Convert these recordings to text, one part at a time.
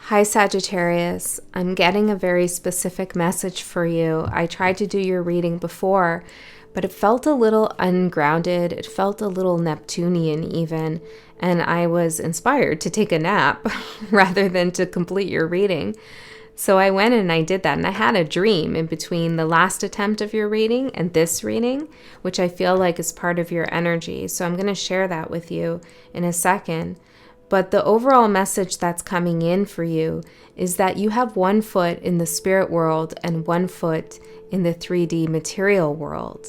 Hi Sagittarius, I'm getting a very specific message for you. I tried to do your reading before, but it felt a little ungrounded. It felt a little Neptunian even, and I was inspired to take a nap rather than to complete your reading. So I went and I did that, and I had a dream in between the last attempt of your reading and this reading, which I feel like is part of your energy. So I'm going to share that with you in a second. But the overall message that's coming in for you is that you have one foot in the spirit world and one foot in the 3D material world.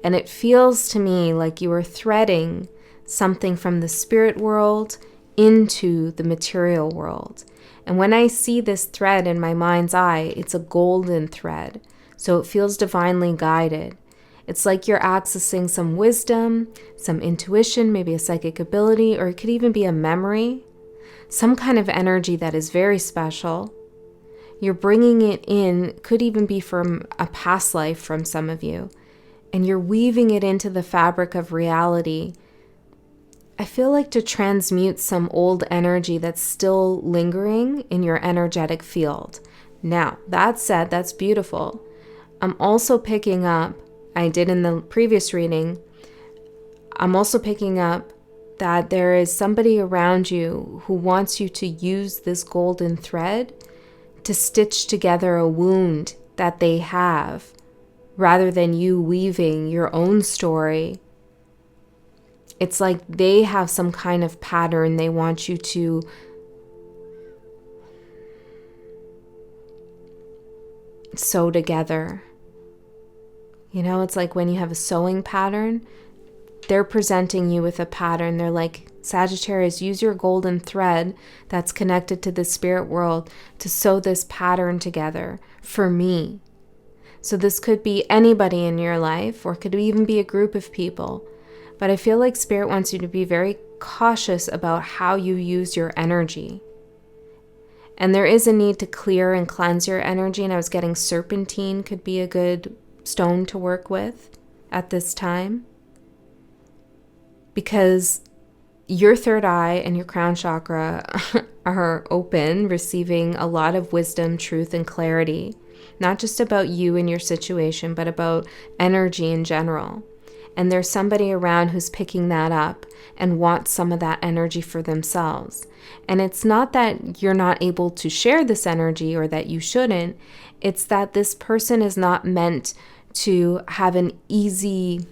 And it feels to me like you are threading something from the spirit world into the material world. And when I see this thread in my mind's eye, it's a golden thread. So it feels divinely guided. It's like you're accessing some wisdom, some intuition, maybe a psychic ability, or it could even be a memory, some kind of energy that is very special. You're bringing it in, could even be from a past life from some of you, and you're weaving it into the fabric of reality. I feel like to transmute some old energy that's still lingering in your energetic field. Now, that said, that's beautiful. I'm also picking up, I did in the previous reading, I'm also picking up that there is somebody around you who wants you to use this golden thread to stitch together a wound that they have, rather than you weaving your own story. It's like they have some kind of pattern they want you to sew together. You know, it's like when you have a sewing pattern, they're presenting you with a pattern. They're like, Sagittarius, use your golden thread that's connected to the spirit world to sew this pattern together for me. So this could be anybody in your life, or it could even be a group of people. But I feel like Spirit wants you to be very cautious about how you use your energy. And there is a need to clear and cleanse your energy. And I was getting serpentine could be a good stone to work with at this time, because your third eye and your crown chakra are open, receiving a lot of wisdom, truth, and clarity, not just about you and your situation, but about energy in general. And there's somebody around who's picking that up and wants some of that energy for themselves. And it's not that you're not able to share this energy or that you shouldn't. It's that this person is not meant to have an easy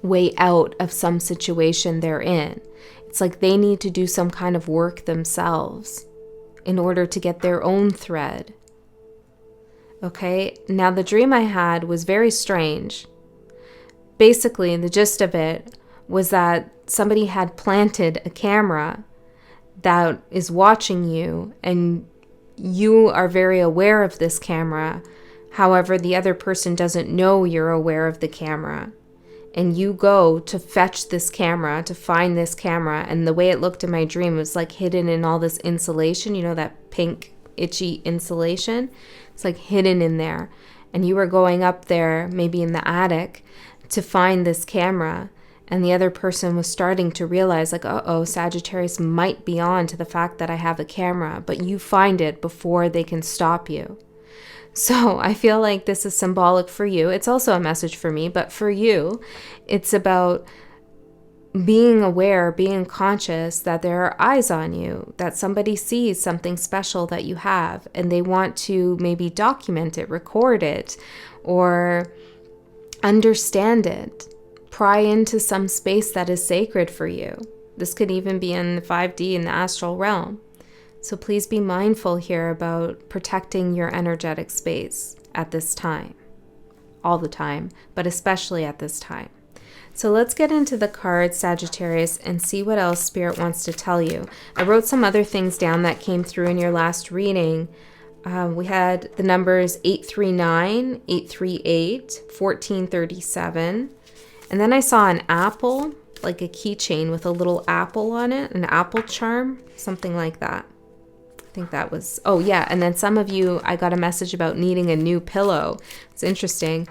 way out of some situation they're in. It's like they need to do some kind of work themselves in order to get their own thread. Okay, now the dream I had was very strange. Basically, the gist of it was that somebody had planted a camera that is watching you, and you are very aware of this camera. However, the other person doesn't know you're aware of the camera. And you go to fetch this camera, to find this camera, and the way it looked in my dream was like hidden in all this insulation, you know, that pink, itchy insulation? It's like hidden in there. And you were going up there, maybe in the attic, to find this camera, and the other person was starting to realize like, uh-oh, Sagittarius might be on to the fact that I have a camera, but you find it before they can stop you. So I feel like this is symbolic for you. It's also a message for me, but for you, it's about being aware, being conscious that there are eyes on you, that somebody sees something special that you have, and they want to maybe document it, record it, or understand it, pry into some space that is sacred for you. This could even be in the 5D, in the astral realm. So please be mindful here about protecting your energetic space at this time. All the time, but especially at this time. So let's get into the cards, Sagittarius, and see what else Spirit wants to tell you. I wrote some other things down that came through in your last reading. We had the numbers 839, 838, 1437. And then I saw an apple, like a keychain with a little apple on it, an apple charm, something like that. I think that was, oh yeah, and then some of you, I got a message about needing a new pillow. It's interesting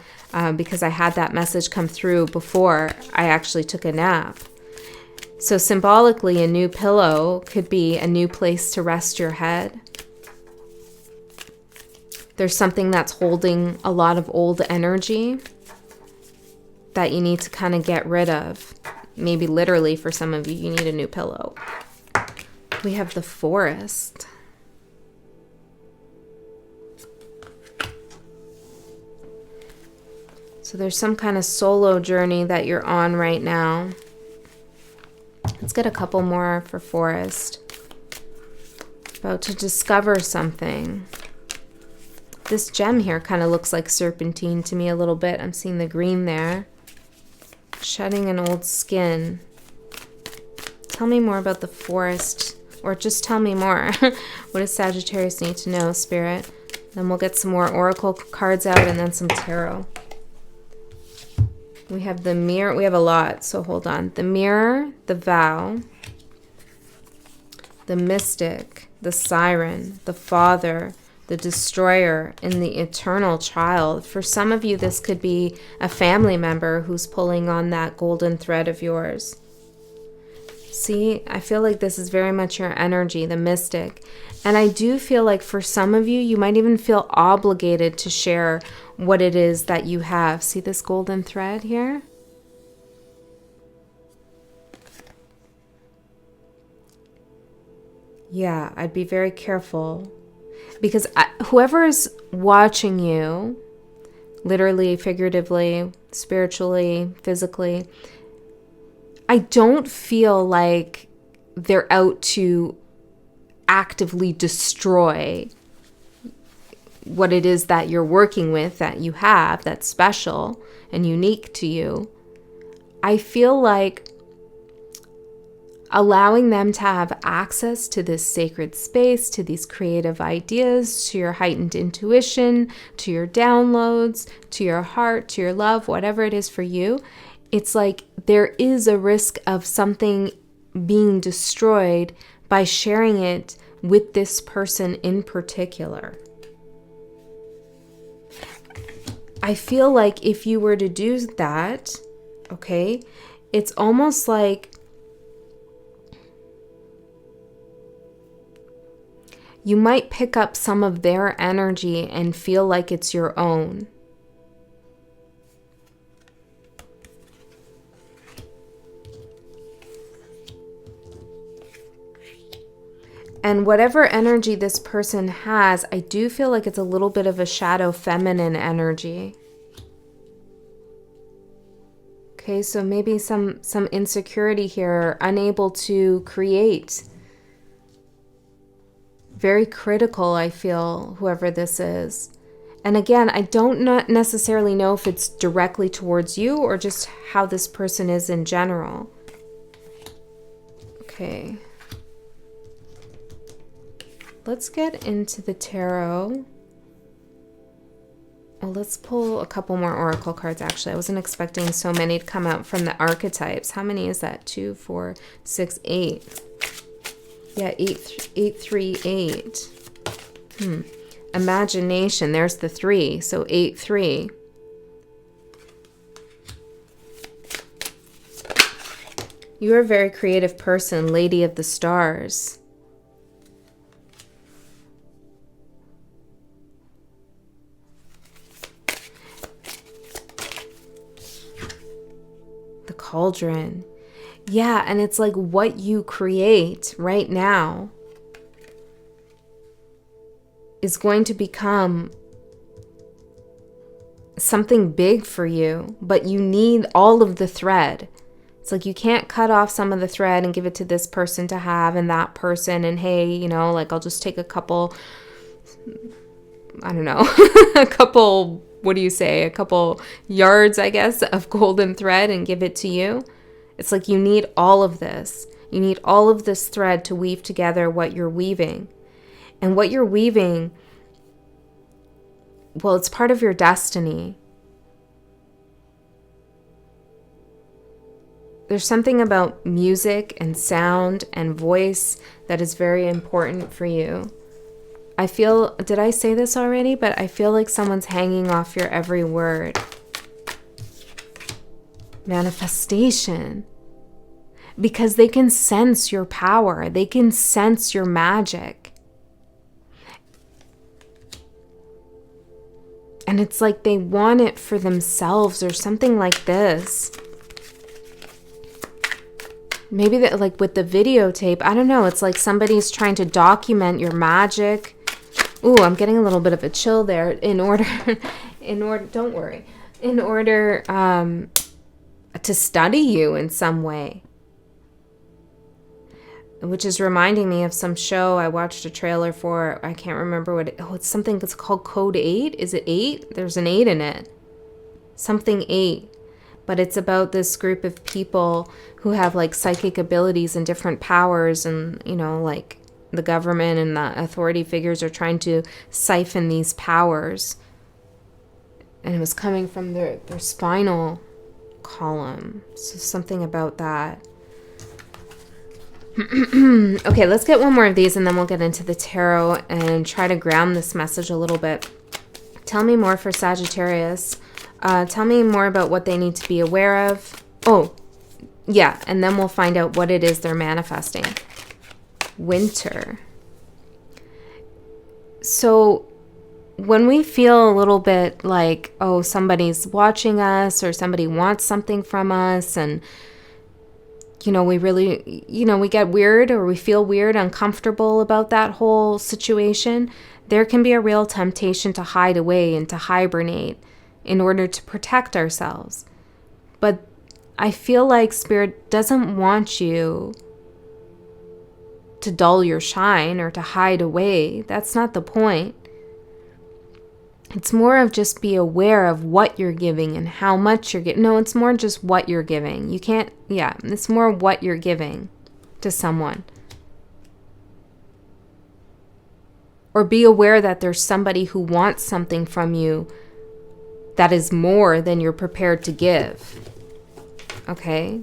because I had that message come through before I actually took a nap. So symbolically, a new pillow could be a new place to rest your head. There's something that's holding a lot of old energy that you need to kind of get rid of. Maybe literally for some of you, you need a new pillow. We have the Forest. So there's some kind of solo journey that you're on right now. Let's get a couple more for Forest. About to discover something. This gem here kind of looks like serpentine to me a little bit. I'm seeing the green there. Shedding an old skin. Tell me more about the Forest. Or just tell me more. What does Sagittarius need to know, Spirit? Then we'll get some more Oracle cards out and then some Tarot. We have the Mirror. We have a lot, so hold on. The Mirror, the Vow, the Mystic, the Siren, the Father, the Destroyer, and the Eternal Child. For some of you, this could be a family member who's pulling on that golden thread of yours. See, I feel like this is very much your energy, the Mystic. And I do feel like for some of you, you might even feel obligated to share what it is that you have. See this golden thread here? Yeah, I'd be very careful. Because whoever is watching you, literally, figuratively, spiritually, physically, I don't feel like they're out to actively destroy what it is that you're working with, that you have, that's special and unique to you. I feel like allowing them to have access to this sacred space, to these creative ideas, to your heightened intuition, to your downloads, to your heart, to your love, whatever it is for you, it's like there is a risk of something being destroyed by sharing it with this person in particular. I feel like if you were to do that, okay, it's almost like you might pick up some of their energy and feel like it's your own. And whatever energy this person has, I do feel like it's a little bit of a shadow feminine energy. Okay, so maybe some insecurity here, unable to create. Very critical, I feel, whoever this is. And again, I don't not necessarily know if it's directly towards you or just how this person is in general. Okay. Let's get into the tarot. Well, let's pull a couple more oracle cards, actually. I wasn't expecting so many to come out from the archetypes. How many is that? 2, 4, 6, 8. Yeah, 8, 3, 8. Imagination, there's the 3. So 8, 3. You're a very creative person, Lady of the Stars. Cauldron. Yeah, and it's like what you create right now is going to become something big for you, but you need all of the thread. It's like you can't cut off some of the thread and give it to this person to have and that person and hey, you know, like I'll just take a couple, I don't know, a couple, what do you say, a couple yards, I guess, of golden thread and give it to you. It's like you need all of this. You need all of this thread to weave together what you're weaving. And what you're weaving, well, it's part of your destiny. There's something about music and sound and voice that is very important for you. I feel, did I say this already? But I feel like someone's hanging off your every word. Manifestation. because they can sense your power. They can sense your magic. And it's like they want it for themselves or something like this. Maybe that, like with the videotape, I don't know. It's like somebody's trying to document your magic. Ooh, I'm getting a little bit of a chill there. Don't worry. In order to study you in some way. Which is reminding me of some show I watched a trailer for. I can't remember what it's something that's called Code 8. Is it 8? There's an 8 in it. Something 8. But it's about this group of people who have like psychic abilities and different powers, and, you know, like the government and the authority figures are trying to siphon these powers. And it was coming from their spinal column. So something about that. Okay, let's get one more of these and then we'll get into the tarot and try to ground this message a little bit. Tell me more for Sagittarius. Tell me more about what they need to be aware of. Oh, yeah, and then we'll find out what it is they're manifesting. Winter. So when we feel a little bit like, oh, somebody's watching us or somebody wants something from us, and you know, we really, you know, we get weird or we feel weird, uncomfortable about that whole situation, there can be a real temptation to hide away and to hibernate in order to protect ourselves. But I feel like Spirit doesn't want you to dull your shine or to hide away. That's not the point. It's more of just be aware of what you're giving and how much you're giving. No, it's more just what you're giving. You can't, yeah, it's more what you're giving to someone. Or be aware that there's somebody who wants something from you that is more than you're prepared to give. Okay?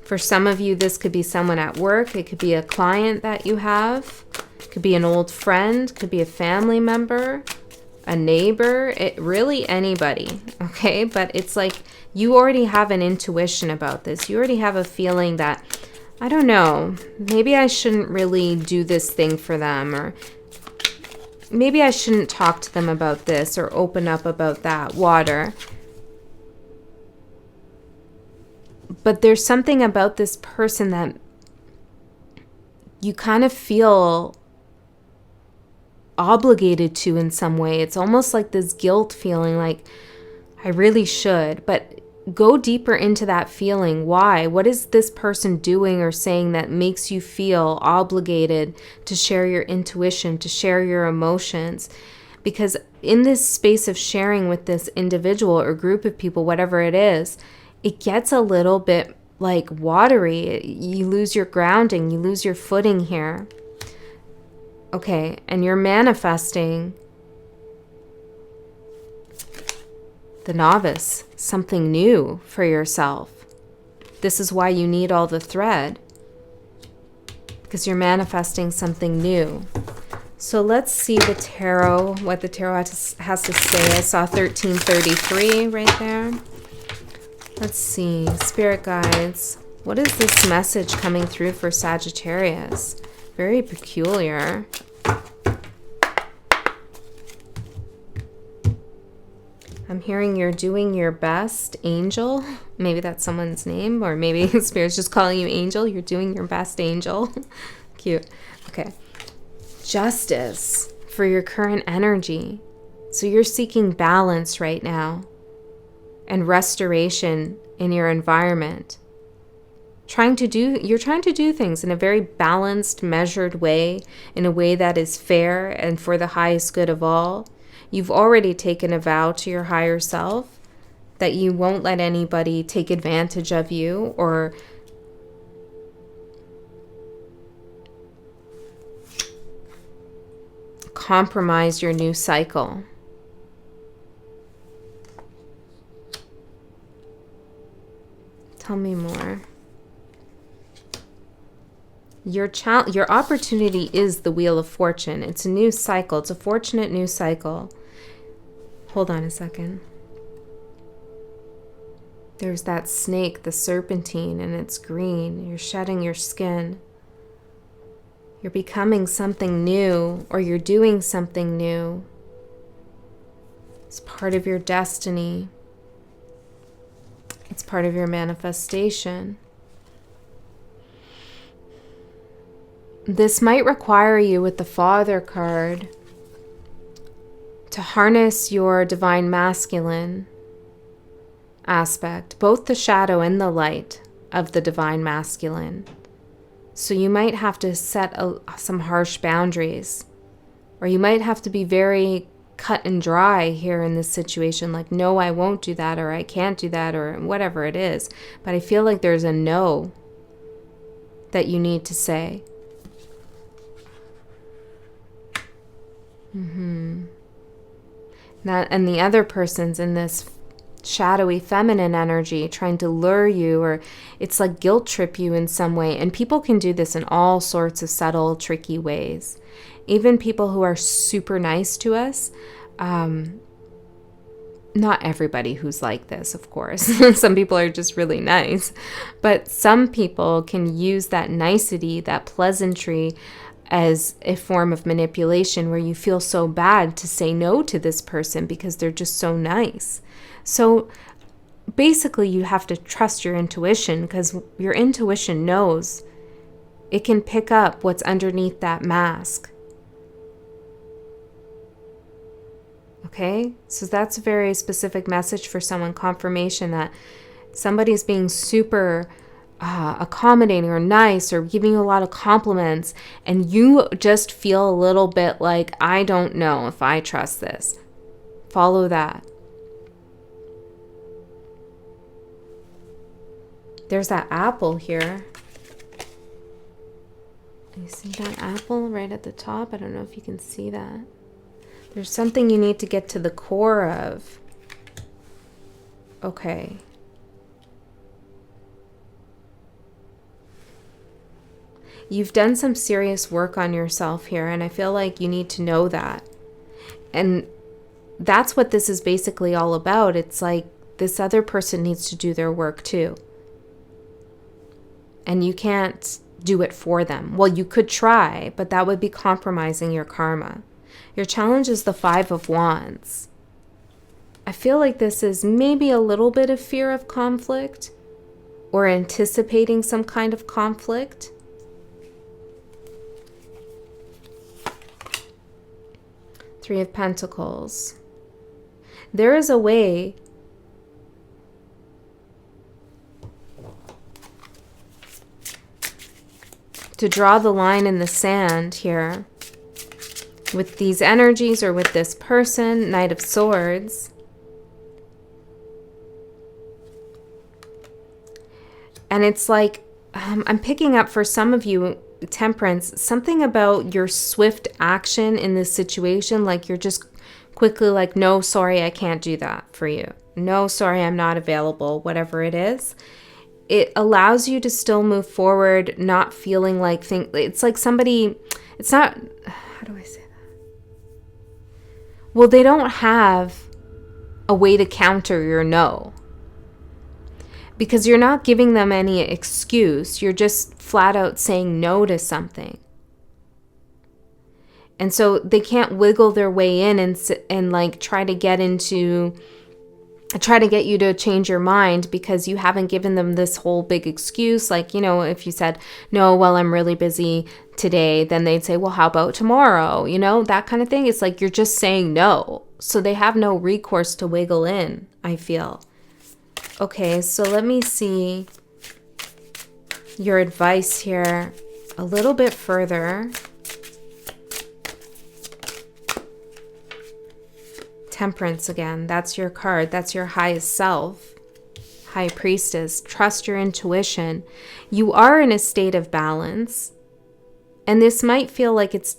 For some of you, this could be someone at work. It could be a client that you have. Could be an old friend, could be a family member, a neighbor, really anybody, okay? But it's like you already have an intuition about this. You already have a feeling that, I don't know, maybe I shouldn't really do this thing for them, or maybe I shouldn't talk to them about this or open up about that. Water. But there's something about this person that you kind of feel obligated to in some way. It's almost like this guilt feeling, like I really should. But go deeper into that feeling. Why? What is this person doing or saying that makes you feel obligated to share your intuition, to share your emotions? Because in this space of sharing with this individual or group of people, whatever it is, it gets a little bit like watery. You lose your grounding, you lose your footing here. Okay, and you're manifesting the novice, something new for yourself. This is why you need all the thread, because you're manifesting something new. So let's see the tarot, what the tarot has to say. I saw 1333 right there. Let's see, spirit guides. What is this message coming through for Sagittarius? Very peculiar. I'm hearing you're doing your best, Angel. Maybe that's someone's name, or maybe Spirit's just calling you Angel. You're doing your best, Angel. Cute. Okay. Justice for your current energy. So you're seeking balance right now and restoration in your environment. You're trying to do things in a very balanced, measured way, in a way that is fair and for the highest good of all. You've already taken a vow to your higher self that you won't let anybody take advantage of you or compromise your new cycle. Tell me more. Your opportunity is the Wheel of Fortune. It's a new cycle. It's a fortunate new cycle. Hold on a second. There's that snake, the serpentine, and it's green. You're shedding your skin. You're becoming something new, or you're doing something new. It's part of your destiny. It's part of your manifestation. This might require you, with the Father card, to harness your divine masculine aspect, both the shadow and the light of the divine masculine. So you might have to set some harsh boundaries, or you might have to be very cut and dry here in this situation, like, no, I won't do that, or I can't do that, or whatever it is. But I feel like there's a no that you need to say. And the other person's in this shadowy feminine energy trying to lure you, or it's like guilt trip you in some way. And people can do this in all sorts of subtle, tricky ways. Even people who are super nice to us, not everybody who's like this, of course. Some people are just really nice. But some people can use that nicety, that pleasantry, as a form of manipulation, where you feel so bad to say no to this person because they're just so nice. So basically you have to trust your intuition, because your intuition knows. It can pick up what's underneath that mask. Okay? So that's a very specific message for someone, confirmation that somebody's being super accommodating or nice, or giving you a lot of compliments, and you just feel a little bit like, I don't know if I trust this. Follow that. There's that apple here. You see that apple right at the top? I don't know if you can see that. There's something you need to get to the core of. Okay. You've done some serious work on yourself here, and I feel like you need to know that. And that's what this is basically all about. It's like this other person needs to do their work too. And you can't do it for them. Well, you could try, but that would be compromising your karma. Your challenge is the 5 of Wands. I feel like this is maybe a little bit of fear of conflict, or anticipating some kind of conflict. Three of Pentacles. There is a way to draw the line in the sand here with these energies, or with this person, Knight of Swords. And it's like, I'm picking up for some of you, Temperance, something about your swift action in this situation. Like you're just quickly like, no, sorry, I can't do that for you. No, sorry, I'm not available, whatever it is. It allows you to still move forward, not feeling like it's like somebody, it's not, how do I say that? Well, they don't have a way to counter your no. Because you're not giving them any excuse. You're just flat out saying no to something. And so they can't wiggle their way in and like try to get you to change your mind, because you haven't given them this whole big excuse. Like, you know, if you said, no, well, I'm really busy today, then they'd say, well, how about tomorrow? You know, that kind of thing. It's like you're just saying no. So they have no recourse to wiggle in, I feel. Okay, so let me see your advice here a little bit further. Temperance again, that's your card. That's your highest self. High Priestess, trust your intuition. You are in a state of balance. And this might feel like it's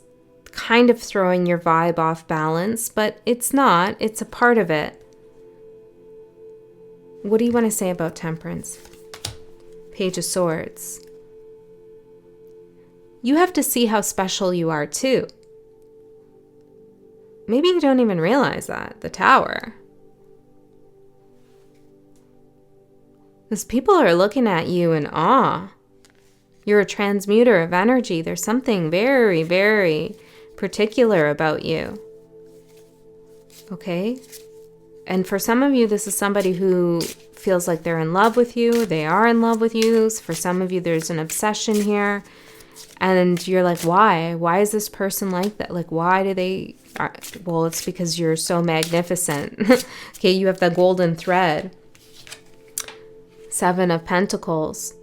kind of throwing your vibe off balance, but it's not. It's a part of it. What do you want to say about Temperance? Page of Swords. You have to see how special you are too. Maybe you don't even realize that. The Tower. Because people are looking at you in awe. You're a transmuter of energy. There's something very, very particular about you. Okay? And for some of you, this is somebody who feels like they're in love with you. They are in love with you. For some of you, there's an obsession here. And you're like, why? Why is this person like that? Like, why do they... Well, it's because you're so magnificent. Okay, you have the golden thread. 7 of Pentacles.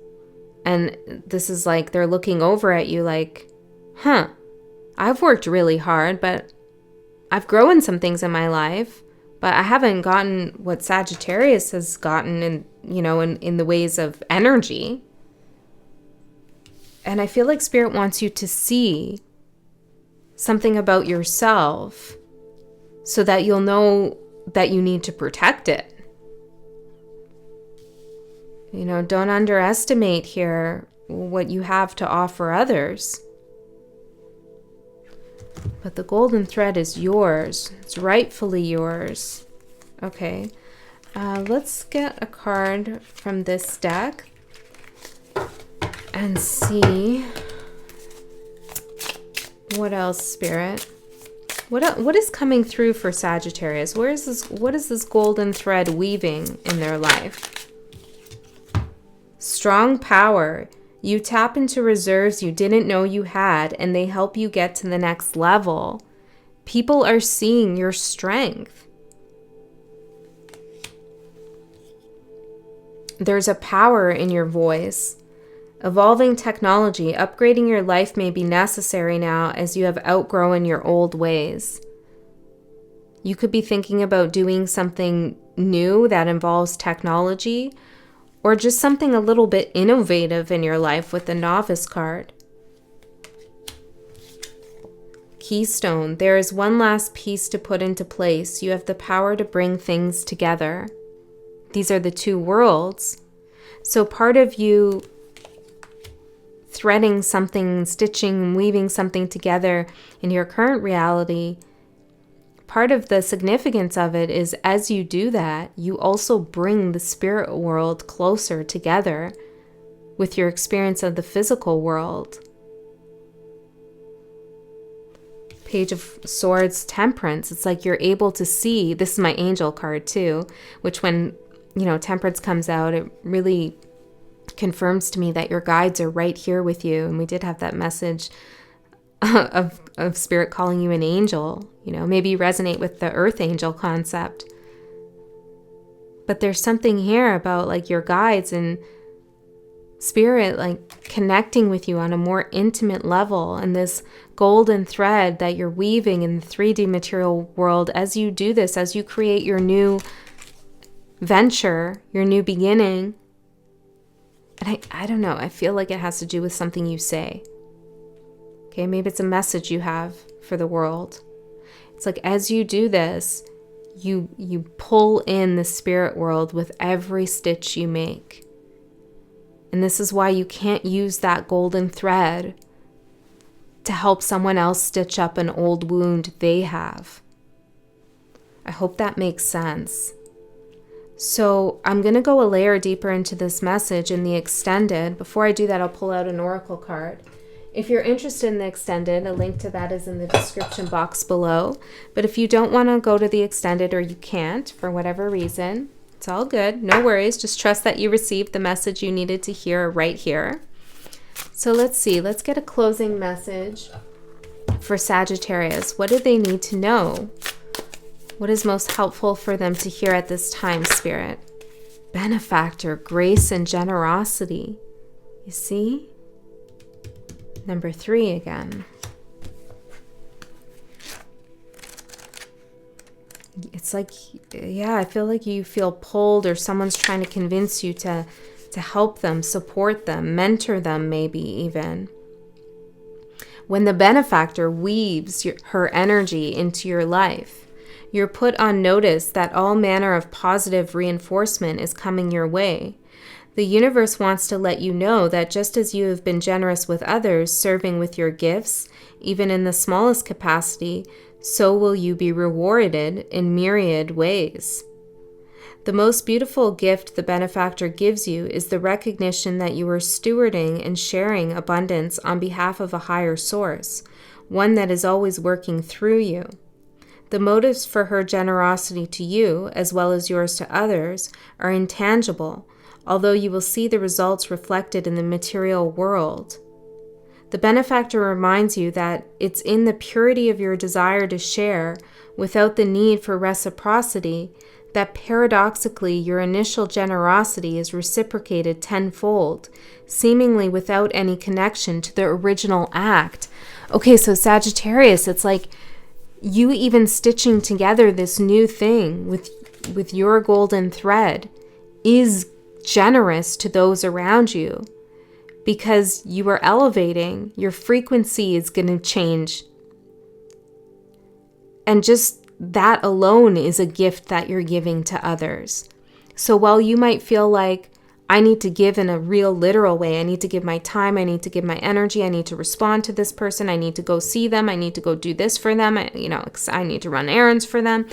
And this is like they're looking over at you like, I've worked really hard, but I've grown some things in my life, but I haven't gotten what Sagittarius has gotten in the ways of energy. And I feel like Spirit wants you to see something about yourself so that you'll know that you need to protect it. Don't underestimate here what you have to offer others. But the golden thread is yours. It's rightfully yours. Okay. Let's get a card from this deck and see what else, Spirit. What is coming through for Sagittarius? What is this golden thread weaving in their life? Strong power. You tap into reserves you didn't know you had, and they help you get to the next level. People are seeing your strength. There's a power in your voice. Evolving technology, upgrading your life may be necessary now as you have outgrown your old ways. You could be thinking about doing something new that involves technology, or just something a little bit innovative in your life with the Novice card. Keystone. There is one last piece to put into place. You have the power to bring things together. These are the 2 worlds. So part of you threading something, stitching, weaving something together in your current reality, part of the significance of it is as you do that, you also bring the spirit world closer together with your experience of the physical world. Page of Swords, Temperance. It's like you're able to see, this is my angel card too, which when, Temperance comes out, it really confirms to me that your guides are right here with you. And we did have that message of Spirit calling you an angel. Maybe you resonate with the earth angel concept. But there's something here about like your guides and Spirit like connecting with you on a more intimate level, and this golden thread that you're weaving in the 3D material world as you do this, as you create your new venture, your new beginning. And I don't know, I feel like it has to do with something you say. Okay, maybe it's a message you have for the world. It's like as you do this, you pull in the spirit world with every stitch you make. And this is why you can't use that golden thread to help someone else stitch up an old wound they have. I hope that makes sense. So I'm going to go a layer deeper into this message in the extended. Before I do that, I'll pull out an oracle card. If you're interested in the extended, a link to that is in the description box below. But if you don't want to go to the extended, or you can't for whatever reason, it's all good. No worries. Just trust that you received the message you needed to hear right here. So let's see. Let's get a closing message for Sagittarius. What do they need to know? What is most helpful for them to hear at this time, Spirit? Benefactor, grace, and generosity. You see? Number 3 again. It's like, yeah, I feel like you feel pulled, or someone's trying to convince you to help them, support them, mentor them, maybe even. When the benefactor weaves her energy into your life, you're put on notice that all manner of positive reinforcement is coming your way. The universe wants to let you know that just as you have been generous with others, serving with your gifts, even in the smallest capacity, so will you be rewarded in myriad ways. The most beautiful gift the benefactor gives you is the recognition that you are stewarding and sharing abundance on behalf of a higher source, one that is always working through you. The motives for her generosity to you, as well as yours to others, are intangible, although you will see the results reflected in the material world. The benefactor reminds you that it's in the purity of your desire to share, without the need for reciprocity, that paradoxically your initial generosity is reciprocated tenfold, seemingly without any connection to the original act. Okay, so Sagittarius, it's like you even stitching together this new thing with your golden thread is generous to those around you, because you are elevating. Your frequency is going to change. And just that alone is a gift that you're giving to others. So while you might feel like, I need to give in a real literal way, I need to give my time, I need to give my energy, I need to respond to this person, I need to go see them, I need to go do this for them, I need to run errands for them,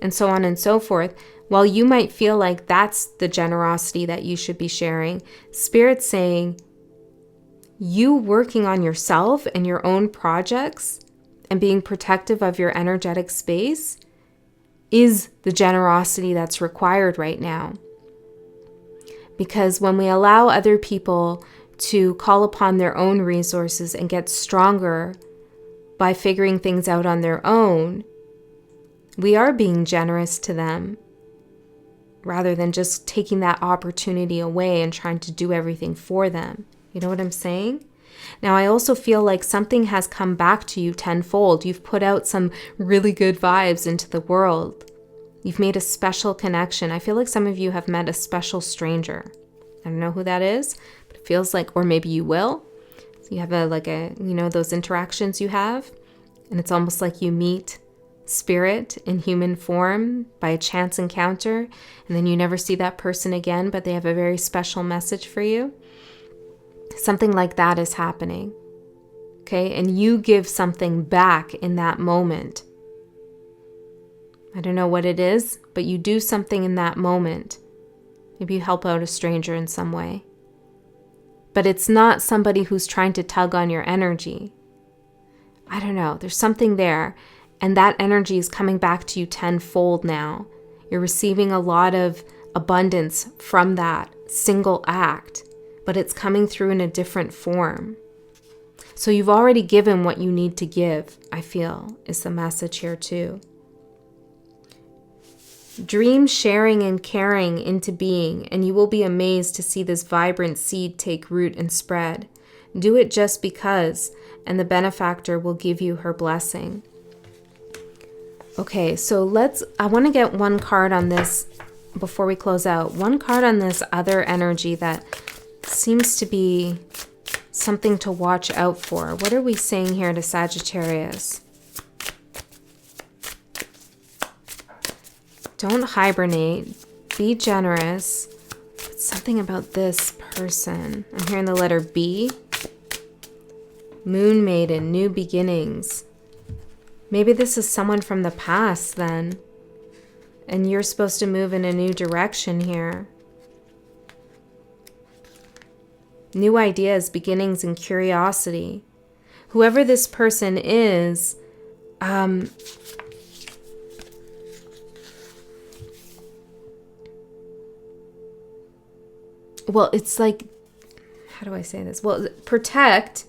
and so on and so forth. While you might feel like that's the generosity that you should be sharing, Spirit's saying, you working on yourself and your own projects and being protective of your energetic space is the generosity that's required right now. Because when we allow other people to call upon their own resources and get stronger by figuring things out on their own, we are being generous to them rather than just taking that opportunity away and trying to do everything for them. You know what I'm saying? Now, I also feel like something has come back to you tenfold. You've put out some really good vibes into the world. You've made a special connection. I feel like some of you have met a special stranger. I don't know who that is, but it feels like, or maybe you will. So you have those interactions you have, and it's almost like you meet spirit in human form by a chance encounter, and then you never see that person again, but they have a very special message for you. Something like that is happening, okay? And you give something back in that moment. I don't know what it is, but you do something in that moment. Maybe you help out a stranger in some way. But it's not somebody who's trying to tug on your energy. I don't know. There's something there. And that energy is coming back to you tenfold now. You're receiving a lot of abundance from that single act, but it's coming through in a different form. So you've already given what you need to give, I feel, is the message here too. Dream sharing and caring into being, and you will be amazed to see this vibrant seed take root and spread. Do it just because, and the benefactor will give you her blessing. Okay, so I want to get one card on this before we close out. One card on this other energy that seems to be something to watch out for. What are we saying here to Sagittarius? Don't hibernate. Be generous. But something about this person. I'm hearing the letter B. Moon Maiden, new beginnings. Maybe this is someone from the past then. And you're supposed to move in a new direction here. New ideas, beginnings, and curiosity. Whoever this person is, well, it's like, how do I say this? Well, protect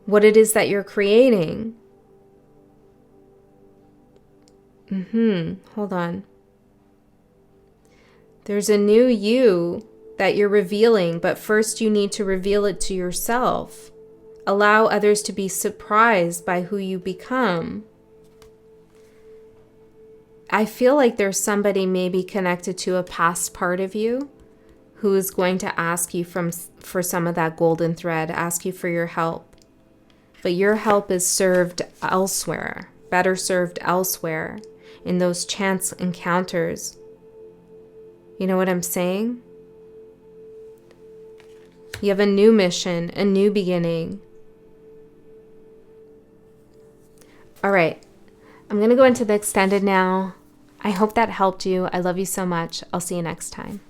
what it is that you're creating. Hold on. There's a new you that you're revealing, but first you need to reveal it to yourself. Allow others to be surprised by who you become. I feel like there's somebody maybe connected to a past part of you who is going to ask you for some of that golden thread, ask you for your help. But your help is served elsewhere, better served elsewhere, in those chance encounters. You know what I'm saying? You have a new mission, a new beginning. All right, I'm going to go into the extended now. I hope that helped you. I love you so much. I'll see you next time.